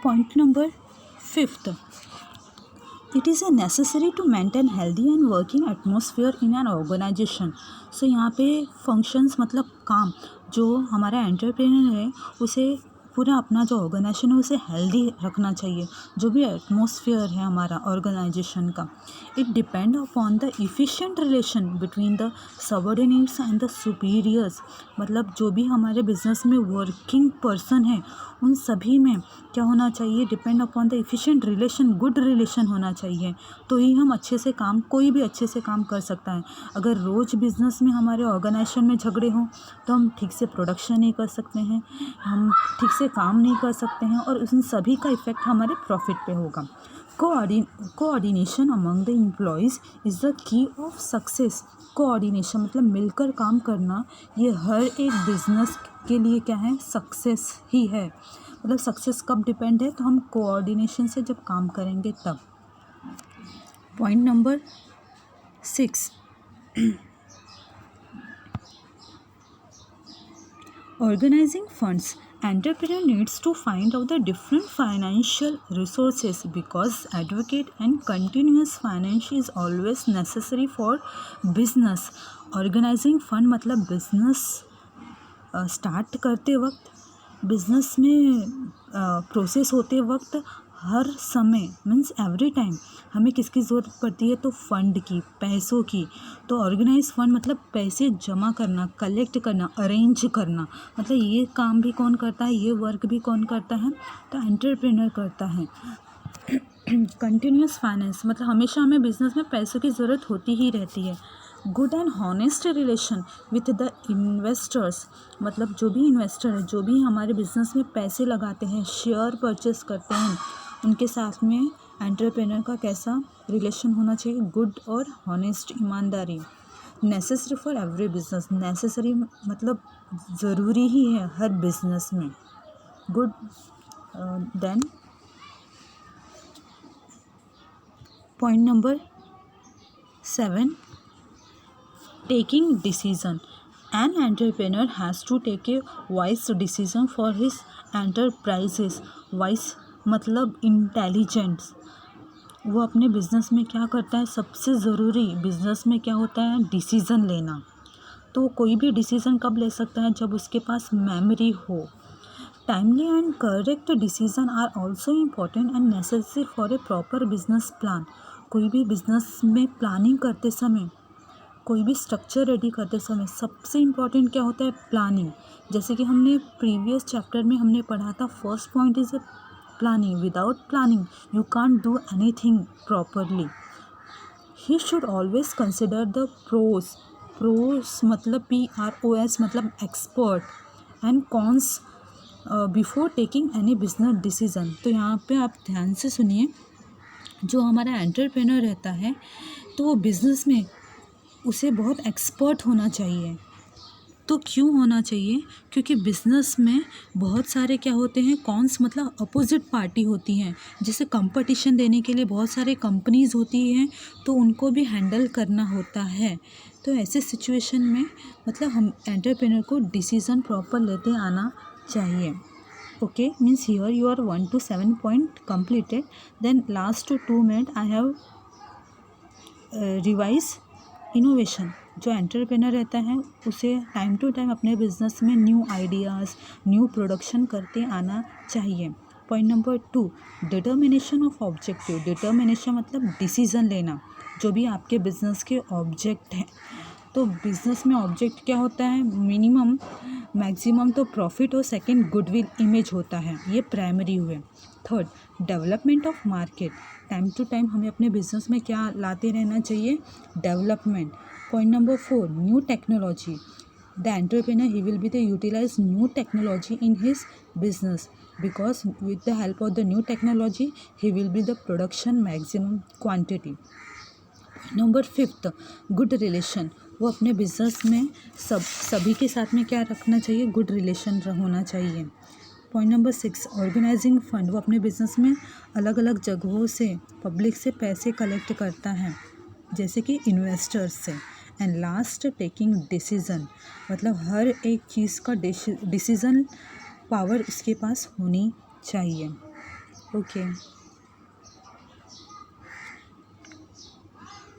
Point number 5, it is necessary to maintain healthy and working atmosphere in an organisation. So यहाँ पे functions मतलब काम, जो हमारा एंटरप्रेन्योर है उसे पूरा अपना जो ऑर्गेनाइजेशन है उसे हेल्दी रखना चाहिए। जो भी एटमोसफियर है हमारा ऑर्गेनाइजेशन का, it depend upon the efficient relation between the subordinates and the superiors. मतलब जो भी हमारे बिजनेस में वर्किंग पर्सन है उन सभी में क्या होना चाहिए, depend upon the efficient relation, good relation होना चाहिए। तो ही हम अच्छे से काम, कोई भी अच्छे से काम कर सकता है। अगर रोज़ बिजनेस में हमारे ऑर्गेनाइजेशन में झगड़े हों तो हम ठीक से प्रोडक्शन नहीं कर सकते हैं, हम ठीक से काम नहीं कर सकते हैं और उन सभी का इफ़ेक्ट हमारे प्रॉफिट पे होगा। Coordination among the employees is the key of success. Coordination मतलब मिलकर काम करना, ये हर एक बिजनेस के लिए क्या है, सक्सेस ही है। मतलब सक्सेस कब डिपेंड है, तो हम कोऑर्डिनेशन से जब काम करेंगे तब। Point number 6, organizing funds. Entrepreneur needs to find out the different financial resources because advocate and continuous finance is always necessary for business. Organizing fund मतलब बिजनेस स्टार्ट करते वक्त, बिजनेस में प्रोसेस होते वक्त, हर समय मीन्स एवरी टाइम हमें किसकी ज़रूरत पड़ती है, तो फंड की, पैसों की। तो ऑर्गेनाइज फंड मतलब पैसे जमा करना, कलेक्ट करना, अरेंज करना। मतलब ये काम भी कौन करता है, ये वर्क भी कौन करता है, तो एंटरप्रेन्योर करता है। कंटिन्यूस फाइनेंस मतलब हमेशा हमें बिजनेस में पैसों की ज़रूरत होती ही रहती है। Good and honest relation with the investors मतलब जो भी इन्वेस्टर है, जो भी हमारे बिजनेस में पैसे लगाते हैं, शेयर परचेस करते हैं, उनके साथ में एंटरप्रेन्योर का कैसा रिलेशन होना चाहिए, गुड और हॉनेस्ट, ईमानदारी। Necessary for every business, necessary मतलब ज़रूरी ही है हर बिजनेस में। Good then point number 7, taking decision. An entrepreneur has to take a wise decision for his enterprises. Wise मतलब इंटेलिजेंस। वो अपने बिजनेस में क्या करता है, सबसे ज़रूरी बिजनेस में क्या होता है, डिसीज़न लेना। तो कोई भी डिसीज़न कब ले सकता है, जब उसके पास मेमोरी हो। Timely and correct decision are also important and necessary for a proper business plan. कोई भी बिजनेस में प्लानिंग करते समय, कोई भी स्ट्रक्चर रेडी करते समय सबसे इम्पॉर्टेंट क्या होता है, प्लानिंग। जैसे कि हमने प्रीवियस चैप्टर में हमने पढ़ा था, first point is a planning. Without planning you can't do anything properly. He should always consider the pros मतलब PROS मतलब expert and cons before taking any business decision. तो यहाँ पे आप ध्यान से सुनिए, जो हमारा एंटरप्रेन्योर रहता है तो वो बिज़नेस में उसे बहुत एक्सपर्ट होना चाहिए। तो क्यों होना चाहिए, क्योंकि बिज़नेस में बहुत सारे क्या होते हैं, कॉन्स मतलब अपोजिट पार्टी होती हैं, जिसे कंपटीशन देने के लिए बहुत सारे कंपनीज़ होती हैं, तो उनको भी हैंडल करना होता है। तो ऐसे सिचुएशन में मतलब हम एंटरप्रेन्योर को डिसीज़न प्रॉपर लेते आना चाहिए। Okay, means here you are 1 to 7 point completed. Then last 2 minute I have revise innovation. जो एंटरप्रेन्योर रहता है उसे टाइम टू टाइम अपने बिजनेस में न्यू आइडियाज़, न्यू प्रोडक्शन करते आना चाहिए। Point number 2, determination of objective. Determination मतलब डिसीज़न लेना, जो भी आपके बिजनेस के ऑब्जेक्ट हैं। तो बिजनेस में ऑब्जेक्ट क्या होता है, मिनिमम, मैक्सिमम तो प्रॉफिट और सेकंड गुडविल इमेज होता है, ये प्राइमरी हुए। Third, development of market. Time to time हमें अपने बिजनेस में क्या लाते रहना चाहिए, development. Point number 4, new technology. The entrepreneur he will be the utilise new technology in his business because with the help of the new technology he will be the production maximum quantity. Number 5, good relation. वो अपने business में सभी के साथ में क्या रखना चाहिए, गुड रिलेशन होना चाहिए। Point number 6, organising fund. वो अपने बिजनेस में अलग अलग जगहों से, पब्लिक से पैसे कलेक्ट करता है, जैसे कि इन्वेस्टर्स से। एंड लास्ट, टेकिंग डिसीज़न मतलब हर एक चीज़ का डिसीज़न पावर इसके पास होनी चाहिए। Okay.